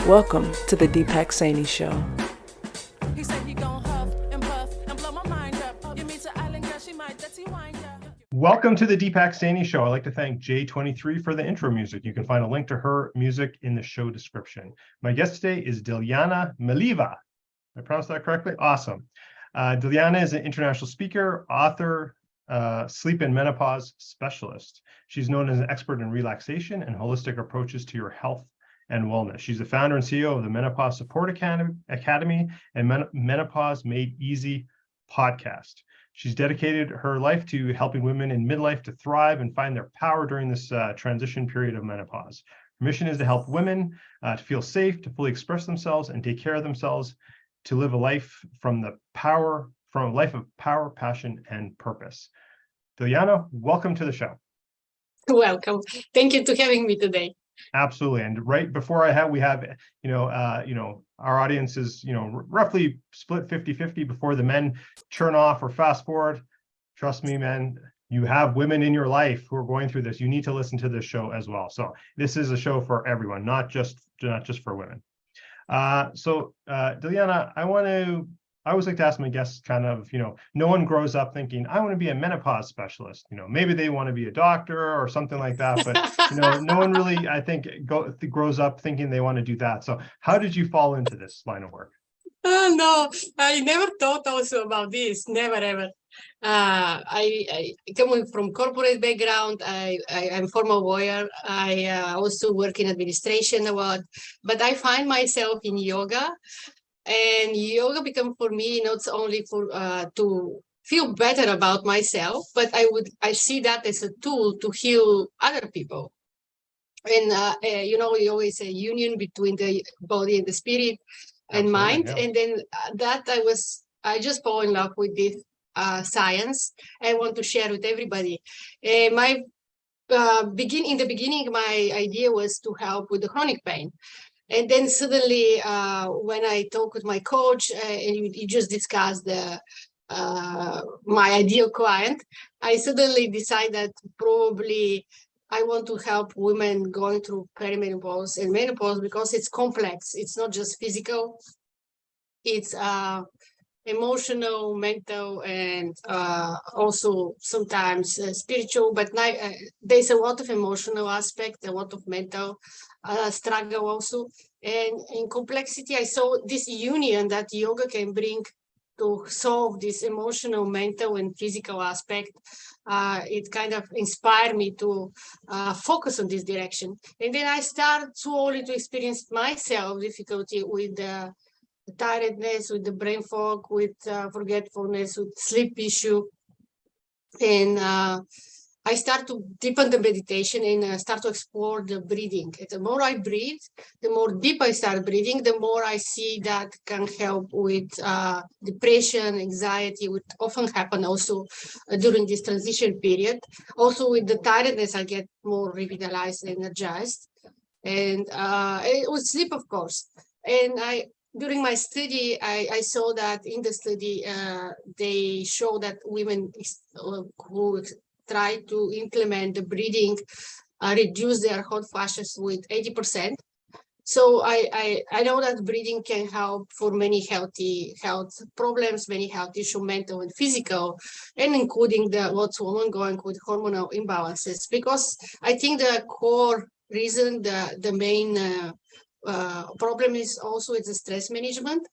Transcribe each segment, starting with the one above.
Welcome to the Deepak Saini Show. He said he gon' huff and puff and blow my mind up. You meet an island girl, she might dirty wind up. Welcome to the Deepak Saini Show. I'd like to thank Jxxiii for the intro music. You can find a link to her music in the show description. My guest today is Dilyana Mileva. Did I pronounce that correctly? Awesome. Dilyana is an international speaker, author, sleep and menopause specialist. She's known as an expert in relaxation and holistic approaches to your health and wellness. She's the founder and CEO of the Menopause Support Academy and Menopause Made Easy podcast. She's dedicated her life to helping women in midlife to thrive and find their power during this transition period of menopause. Her mission is to help women to feel safe, to fully express themselves and take care of themselves, to live a life from a life of power, passion, and purpose. Dilyana, welcome to the show. Welcome. Thank you for having me today. Absolutely. And right before we have, our audience is, roughly split 50-50 before the men turn off or fast forward. Trust me, men, you have women in your life who are going through this. You need to listen to this show as well. So this is a show for everyone, not just for women. Dilyana, I always like to ask my guests no one grows up thinking, I want to be a menopause specialist. Maybe they want to be a doctor or something like that, but no one really, I think, grows up thinking they want to do that. So how did you fall into this line of work? No, I never thought also about this. Never, ever. I come from corporate background. I'm former lawyer. I also work in administration a lot, but I find myself in yoga. And yoga became for me not only for to feel better about myself, but I see that as a tool to heal other people. And we always say union between the body and the spirit and mind. Yeah. And then I just fall in love with this science. I want to share with everybody. In the beginning, my idea was to help with the chronic pain. And then suddenly, when I talk with my coach and he just discussed my ideal client, I suddenly decided that probably I want to help women going through perimenopause and menopause because it's complex. It's not just physical. It's emotional, mental, and also sometimes spiritual. But there's a lot of emotional aspect, a lot of mental struggle also. And in complexity, I saw this union that yoga can bring to solve this emotional, mental, and physical aspect. It kind of inspired me to focus on this direction. And then I started slowly to experience myself difficulty with the tiredness, with the brain fog, with forgetfulness, with sleep issue. And I start to deepen the meditation and start to explore the breathing. And the more I breathe, the more deep I start breathing, the more I see that can help with depression, anxiety, which often happen also during this transition period. Also with the tiredness, I get more revitalized and energized. And with sleep, of course. And during my study, I saw that in the study, they show that women who try to implement the breathing reduce their hot flashes with 80%. So I know that breathing can help for many health problems, many health issues, mental and physical, and including lots of women going with hormonal imbalances. Because I think the core reason, the main problem is also the stress management.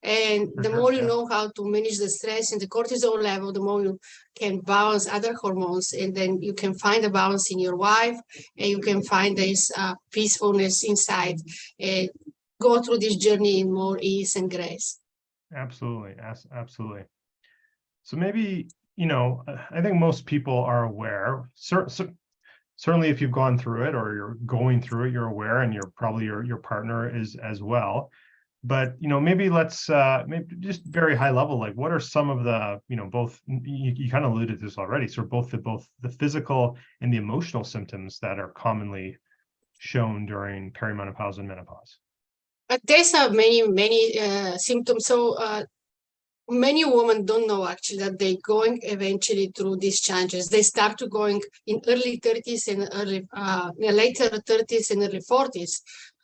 And the more you know how to manage the stress and the cortisol level, the more you can balance other hormones, and then you can find a balance in your life, and you can find this peacefulness inside and go through this journey in more ease and grace. Absolutely. Absolutely. So maybe, I think most people are aware, certainly if you've gone through it or you're going through it, you're aware, and you're probably your partner is as well. But maybe let's maybe just very high level, like what are some of the both you kind of alluded to this already, so both the physical and the emotional symptoms that are commonly shown during perimenopause and menopause? There's many symptoms. So many women don't know actually that they're going eventually through these changes. They start to going in early 30s and later 30s and early 40s.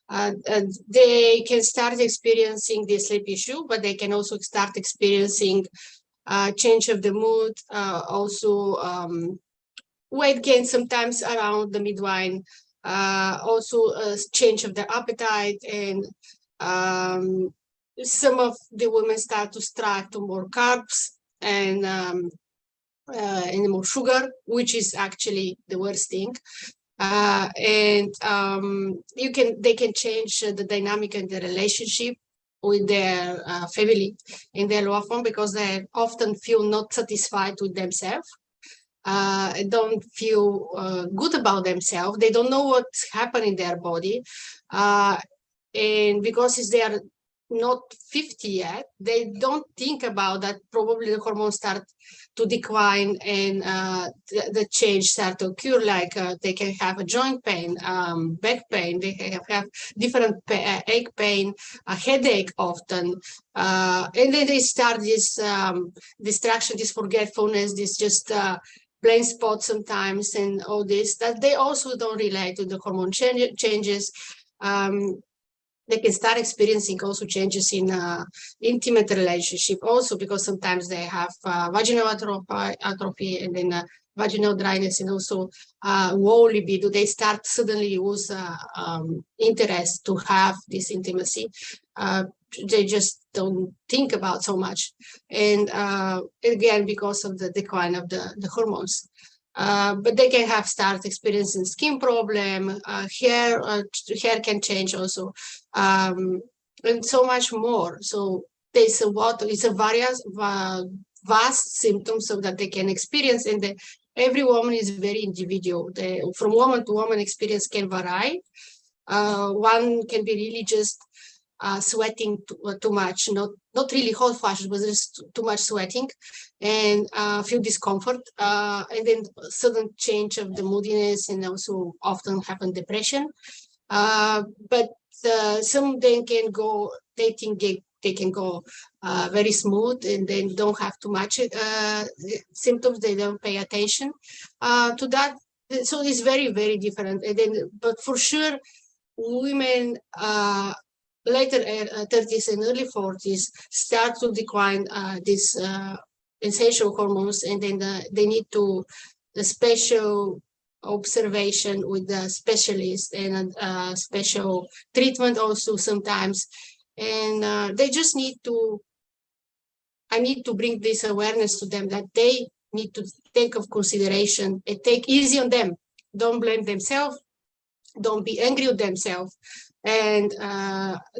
And they can start experiencing the sleep issue, but they can also start experiencing change of the mood, also weight gain sometimes around the midline, also change of the appetite, and some of the women start to strive to more carbs and more sugar, which is actually the worst thing. They can change the dynamic and the relationship with their family in their law firm, because they often feel not satisfied with themselves, don't feel good about themselves. They don't know what's happening in their body, and because they are not 50 yet, they don't think about that. Probably the hormones start to decline, and the change start to occur, like they can have a joint pain, back pain, they have different ache pain, a headache often, and then they start this distraction, this forgetfulness, this just blind spot sometimes, and all this, that they also don't relate to the hormone changes. They can start experiencing also changes in intimate relationship also, because sometimes they have vaginal atrophy, and then vaginal dryness, and also low libido. They start suddenly lose interest to have this intimacy. They just don't think about so much, and again, because of the decline of the hormones. But they can start experiencing skin problem, hair can change also, and so much more. So there's a various vast symptoms so that they can experience, and every woman is very individual. From woman to woman, experience can vary. One can be really just sweating too much, not really hot flashes, but just too much sweating, and feel discomfort, and then sudden change of the moodiness, and also often happen depression. But some then can go, they think they can go very smooth, and then don't have too much symptoms. They don't pay attention to that. So it's very, very different. And then, but for sure, women later 30s and early 40s start to decline these essential hormones, and then they need the special observation with the specialist, and special treatment also sometimes. And they just I need to bring this awareness to them, that they need to take of consideration and take easy on them. Don't blame themselves. Don't be angry with themselves. And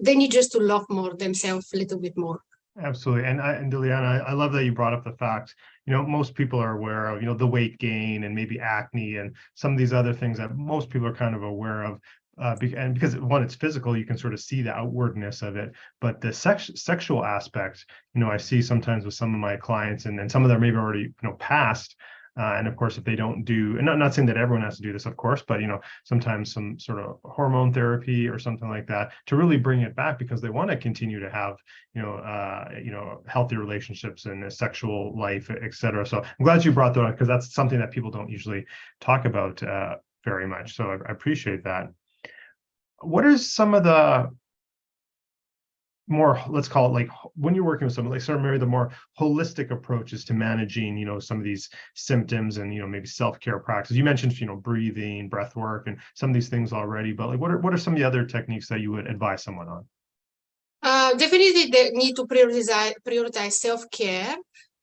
they need just to love more themselves a little bit more. Absolutely. And Dilyana, I love that you brought up the fact, most people are aware of, the weight gain and maybe acne and some of these other things that most people are kind of aware of. And because one, it's physical, you can sort of see the outwardness of it, but the sexual aspect, I see sometimes with some of my clients, and some of them maybe already, past. And of course, if they don't do, and not saying that everyone has to do this, of course, but sometimes some sort of hormone therapy or something like that to really bring it back, because they want to continue to have healthy relationships and a sexual life, etc. So I'm glad you brought that up, because that's something that people don't usually talk about very much. So I appreciate that. What are some of the more, let's call it, like when you're working with someone, like sort of maybe the more holistic approaches to managing, some of these symptoms, and maybe self-care practices? You mentioned, breathing, breath work, and some of these things already, but like what are some of the other techniques that you would advise someone on? Definitely, they need to prioritize self-care,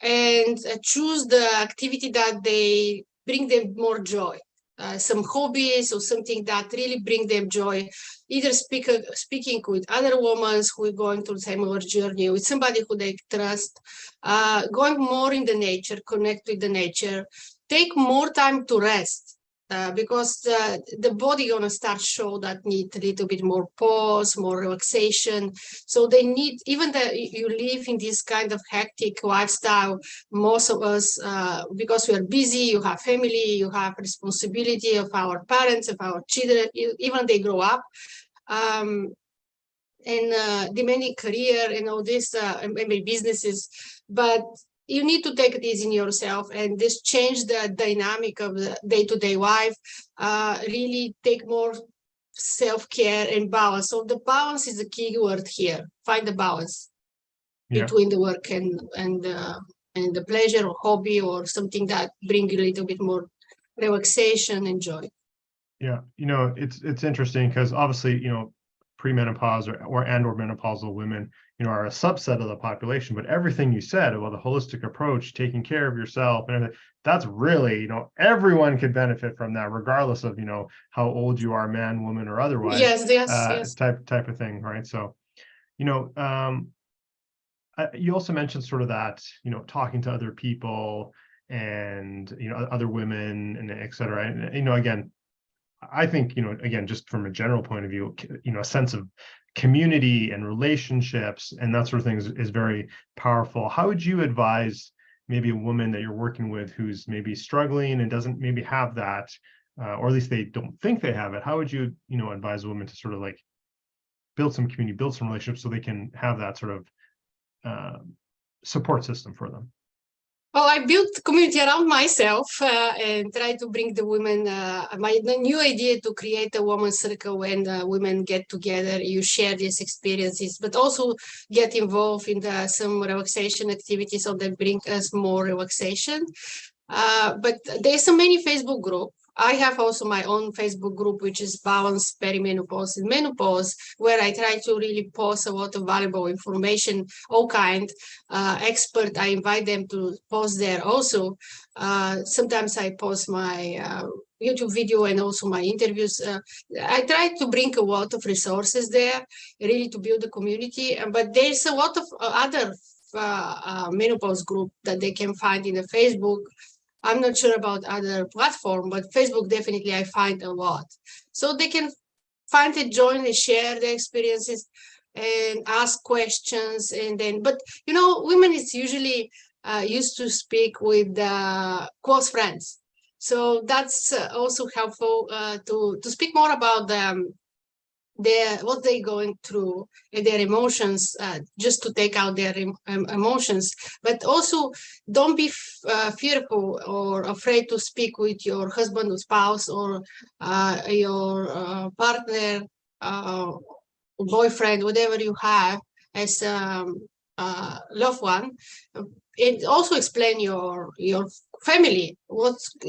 and choose the activity that they bring them more joy. Some hobbies or something that really bring them joy, either speaking with other women who are going through the same journey, with somebody who they trust, going more in the nature, connect with the nature, take more time to rest, because the body gonna start show that need a little bit more pause, more relaxation. So they need, even that you live in this kind of hectic lifestyle, most of us, because we are busy, you have family, you have responsibility of our parents, of our children, even they grow up, and demanding career and all this, maybe businesses, but you need to take it easy in yourself, and this change the dynamic of the day-to-day life, really take more self-care and balance. So the balance is the key word here. Find the balance Yeah. between the work and the pleasure or hobby or something that bring you a little bit more relaxation and joy. Yeah, it's interesting because obviously, premenopause or menopausal women, are a subset of the population, but everything you said about the holistic approach, taking care of yourself and everything, that's really, everyone could benefit from that, regardless of, how old you are, man, woman, or otherwise. Yes. Type of thing, right? So, you also mentioned sort of that, talking to other people and, other women and et cetera. And, again, I think, again, just from a general point of view, a sense of community and relationships and that sort of thing is very powerful. How would you advise maybe a woman that you're working with who's maybe struggling and doesn't maybe have that, or at least they don't think they have it? How would you, advise a woman to sort of like build some community, build some relationships so they can have that sort of support system for them? Well, I built community around myself and try to bring the women. The new idea to create a women's circle when women get together, you share these experiences, but also get involved in some relaxation activities so that bring us more relaxation. But there's so many Facebook groups. I have also my own Facebook group, which is Balance, Perimenopause, and Menopause, where I try to really post a lot of valuable information, all kind. Expert, I invite them to post there also. Sometimes I post my YouTube video and also my interviews. I try to bring a lot of resources there, really to build a community. But there's a lot of other menopause group that they can find in the Facebook. I'm not sure about other platform, but Facebook definitely I find a lot. So they can find it, join and share their experiences and ask questions. And then, but women is usually used to speak with close friends. So that's also helpful to speak more about them. What they're going through and their emotions, just to take out their emotions, but also don't be fearful or afraid to speak with your husband or spouse or your partner, boyfriend, whatever you have as a loved one. And also explain your family.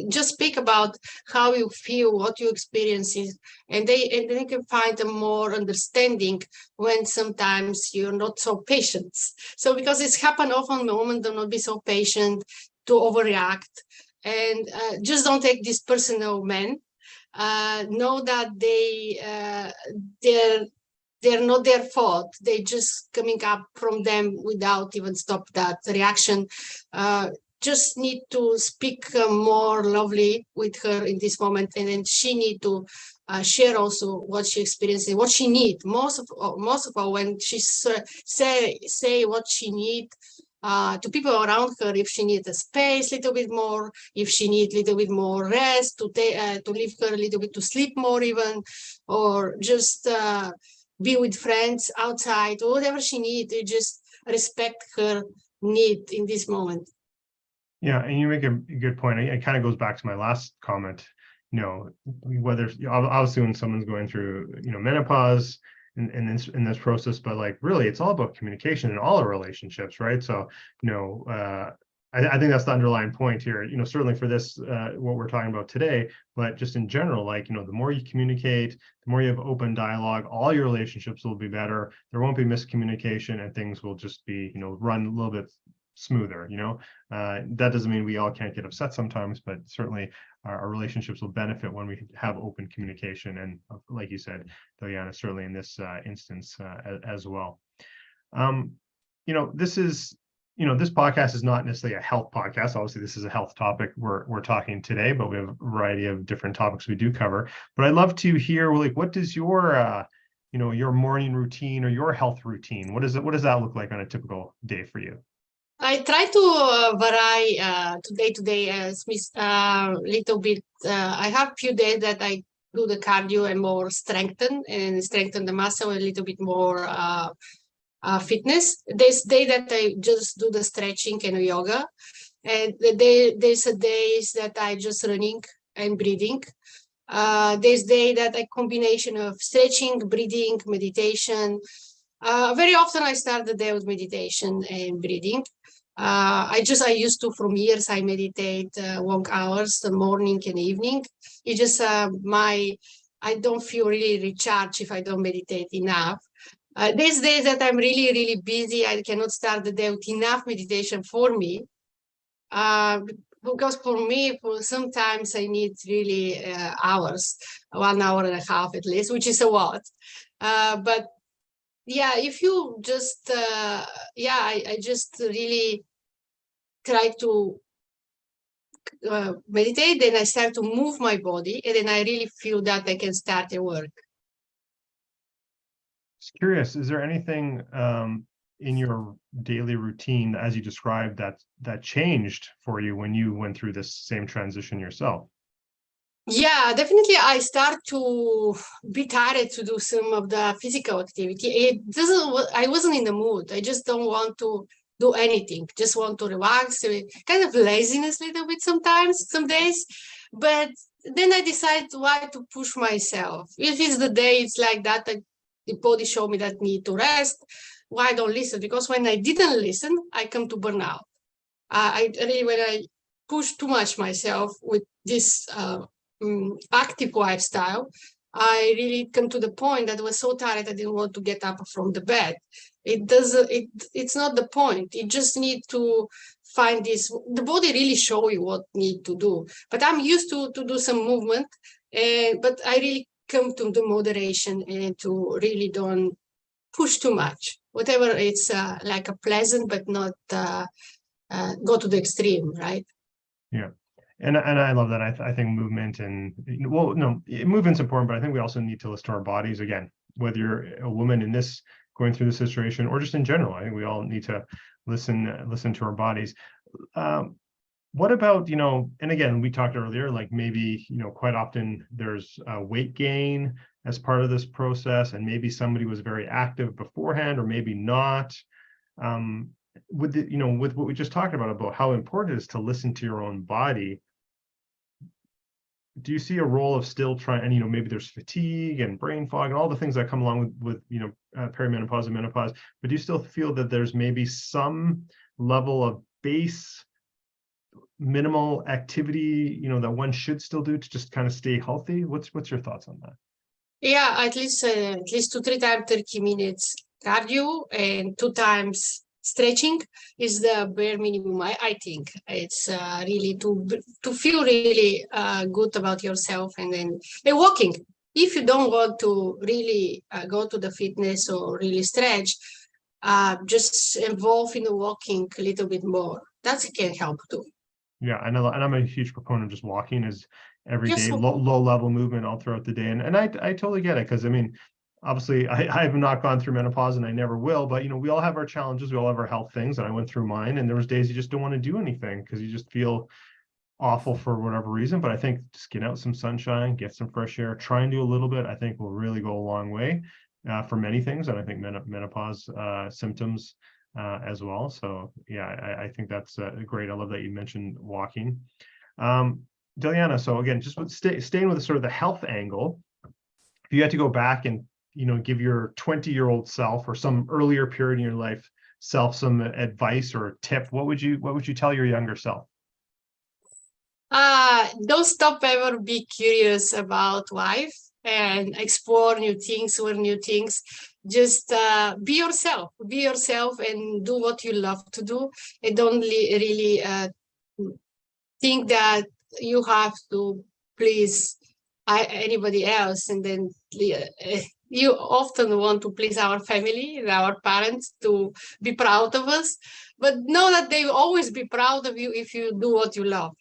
Just speak about how you feel, what you experience, and they can find a more understanding when sometimes you're not so patient. So because it's happened often, the women do not be so patient to overreact, and just don't take this personal, men. Know that they're not their fault. They just coming up from them without even stop that reaction. Just need to speak more lovely with her in this moment, and then she need to share also what she experiences, what she need. Most of all, when she say what she need to people around her, if she needs a space a little bit more, if she needs a little bit more rest, to leave her a little bit to sleep more even, or just be with friends outside, or whatever she needs, just respect her need in this moment. Yeah, and you make a good point. It kind of goes back to my last comment. Whether obviously when someone's going through menopause in this process, but like really, it's all about communication in all our relationships, right? So I think that's the underlying point here. Certainly for this what we're talking about today, but just in general, like the more you communicate, the more you have open dialogue, all your relationships will be better. There won't be miscommunication, and things will just be run a little bit smoother. That doesn't mean we all can't get upset sometimes, but certainly our relationships will benefit when we have open communication, and like you said, Dilyana, certainly in this instance as well. This podcast is not necessarily a health podcast. Obviously, this is a health topic we're talking today, but we have a variety of different topics we do cover. But I'd love to hear, like, what does your your morning routine or your health routine, what does that look like on a typical day for you? I try to vary today a little bit. I have few days that I do the cardio and more strengthen the muscle, a little bit more fitness. There's day that I just do the stretching and yoga, and there's a days that I just running and breathing. There's day that a combination of stretching, breathing, meditation. Very often I start the day with meditation and breathing. I used to, from years, I meditate long hours, the morning and evening. It's just I don't feel really recharged if I don't meditate enough. These days that I'm really, really busy, I cannot start the day with enough meditation for me. Because for me, sometimes I need really hours, 1 hour and a half at least, which is a lot. But yeah, if you just, I just really try to meditate, then I start to move my body, and then I really feel that I can start a work. Just curious, is there anything in your daily routine, as you described, that changed for you when you went through this same transition yourself? Yeah, definitely. I start to be tired to do some of the physical activity. I wasn't in the mood. I just don't want to do anything. Just want to relax. Kind of laziness a little bit sometimes, some days. But then I decide why to push myself. If it's the day it's like that, the body show me that need to rest. Why don't listen? Because when I didn't listen, I come to burnout. When I push too much myself with this active lifestyle, I really come to the point that I was so tired I didn't want to get up from the bed. It's not the point. You just need to find this. The body really show you what need to do. But I'm used to do some movement, but I really come to the moderation and to really don't push too much. Whatever it's like a pleasant, but not go to the extreme, right? Yeah. And I love that. I think movement movement's important, but I think we also need to listen to our bodies. Again, whether you're a woman in this going through the situation or just in general, I think we all need to listen to our bodies. What about, and again, we talked earlier, like maybe, quite often there's weight gain as part of this process, and maybe somebody was very active beforehand, or maybe not. With what we just talked about how important it is to listen to your own body, do you see a role of still trying, and maybe there's fatigue and brain fog and all the things that come along with perimenopause and menopause, but do you still feel that there's maybe some level of base minimal activity that one should still do to just kind of stay healthy? What's your thoughts on that? Yeah, at least 2-3 times 30 minutes cardio and 2 times stretching is the bare minimum. I think it's really to feel really good about yourself, and then walking. If you don't want to really go to the fitness or really stretch, just involve in the walking a little bit more. That can help too. Yeah, I know, and I'm a huge proponent of just walking is every day, Yes. low level movement all throughout the day, and I totally get it, because obviously I have not gone through menopause and I never will, but we all have our challenges, we all have our health things, and I went through mine, and there was days you just don't want to do anything because you just feel awful for whatever reason. But I think just get out some sunshine, get some fresh air, try and do a little bit, I think will really go a long way for many things, and I think menopause symptoms as well. So yeah, I think that's great. I love that you mentioned walking. Dilyana, so again, just staying with sort of the health angle, if you had to go back and give your 20-year-old self or some earlier period in your life self some advice or a tip, what would you tell your younger self? Don't stop ever be curious about life and explore new things, learn new things. Just be yourself and do what you love to do, and don't really think that you have to please anybody else. And then you often want to please our family and our parents to be proud of us, but know that they will always be proud of you if you do what you love.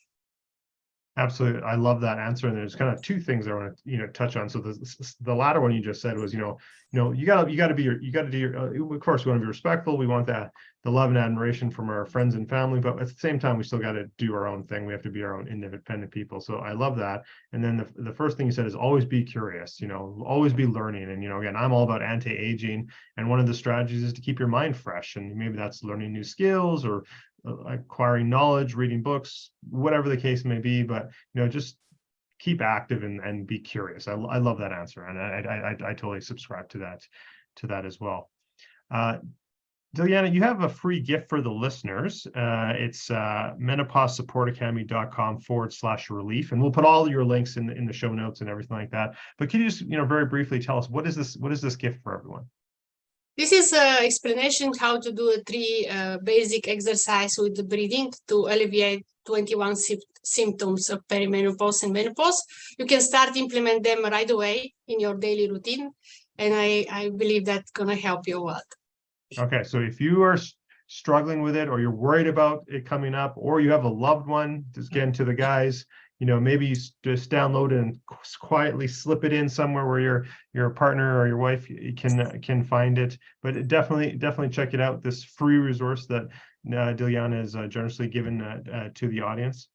Absolutely, I love that answer. And there's kind of 2 things I want to touch on. So the latter one you just said was you got to do your of course we want to be respectful, we want the love and admiration from our friends and family, but at the same time we still got to do our own thing. We have to be our own independent people. So I love that. And then the first thing you said is always be curious, always be learning. And again, I'm all about anti-aging, and one of the strategies is to keep your mind fresh, and maybe that's learning new skills or acquiring knowledge, reading books, whatever the case may be. But just keep active and be curious. I love that answer, and I totally subscribe to that as well. Dilyana, you have a free gift for the listeners. It's menopausesupportacademy.com/relief, and we'll put all your links in the show notes and everything like that. But can you just very briefly tell us what is this gift for everyone? This is an explanation how to do 3 basic exercise with the breathing to alleviate 21 symptoms of perimenopause and menopause. You can start implement them right away in your daily routine, and I believe that's gonna help you a lot. Okay, so if you are struggling with it, or you're worried about it coming up, or you have a loved one, just getting to the guys, maybe you just download it and quietly slip it in somewhere where your partner or your wife can find it. But definitely check it out. This free resource that Dilyana has generously given to the audience.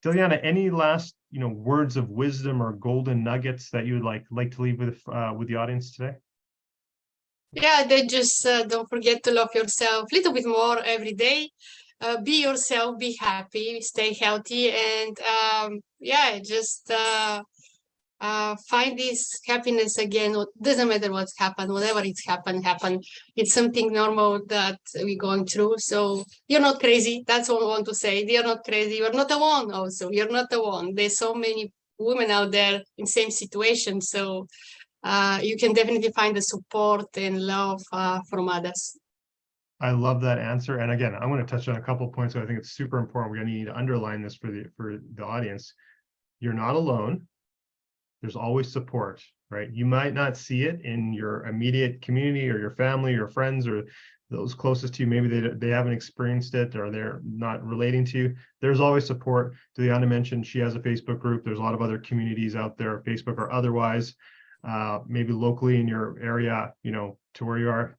Dilyana, any last words of wisdom or golden nuggets that you would like to leave with the audience today? Yeah, they just don't forget to love yourself a little bit more every day. Be yourself, be happy, stay healthy, and just find this happiness again. It doesn't matter what's happened, whatever it's happened. It's something normal that we're going through. So you're not crazy. That's what I want to say. You're not crazy. You're not alone. Also, you're not alone. There's so many women out there in same situation. So you can definitely find the support and love from others. I love that answer. And again, I'm going to touch on a couple of points. So I think it's super important. We're going to need to underline this for the audience. You're not alone. There's always support, right? You might not see it in your immediate community or your family or friends or those closest to you. Maybe they haven't experienced it or they're not relating to you. There's always support. Dilyana mentioned she has a Facebook group. There's a lot of other communities out there, Facebook or otherwise. Maybe locally in your area, to where you are,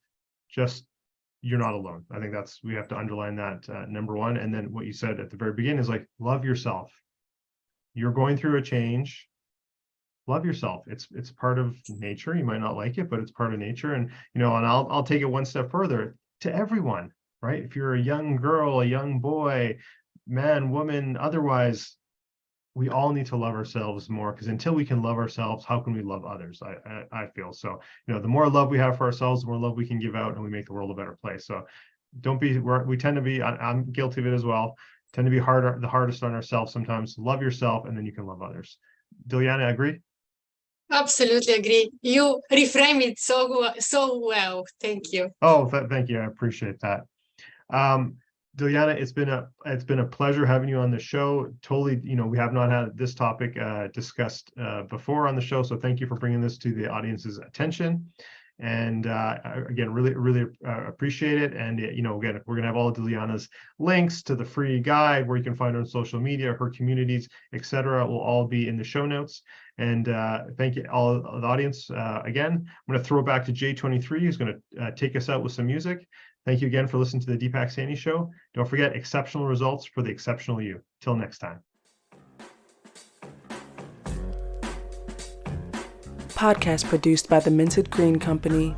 just you're not alone. I think we have to underline that number one. And then what you said at the very beginning is love yourself. You're going through a change. Love yourself. It's part of nature. You might not like it, but it's part of nature. And and I'll take it one step further to everyone, right? If you're a young girl, a young boy, man, woman, otherwise, we all need to love ourselves more, because until we can love ourselves, how can we love others? I feel so. The more love we have for ourselves, the more love we can give out, and we make the world a better place. So we tend to be, I'm guilty of it as well, tend to be the hardest on ourselves sometimes. Love yourself, and then you can love others. Dilyana, agree? Absolutely agree. You reframe it so well. Thank you. Oh, thank you. I appreciate that. Dilyana, it's been a pleasure having you on the show. Totally, we have not had this topic discussed before on the show, so thank you for bringing this to the audience's attention. And again, really appreciate it. And again, we're gonna have all of Dilyana's links to the free guide, where you can find her on social media, her communities, etc. will all be in the show notes. And thank you all of the audience. Again, I'm going to throw it back to Jxxiii, who's going to take us out with some music. Thank you again for listening to the Deepak Saini Show. Don't forget, exceptional results for the exceptional you. Till next time. Podcast produced by the Minted Green Company,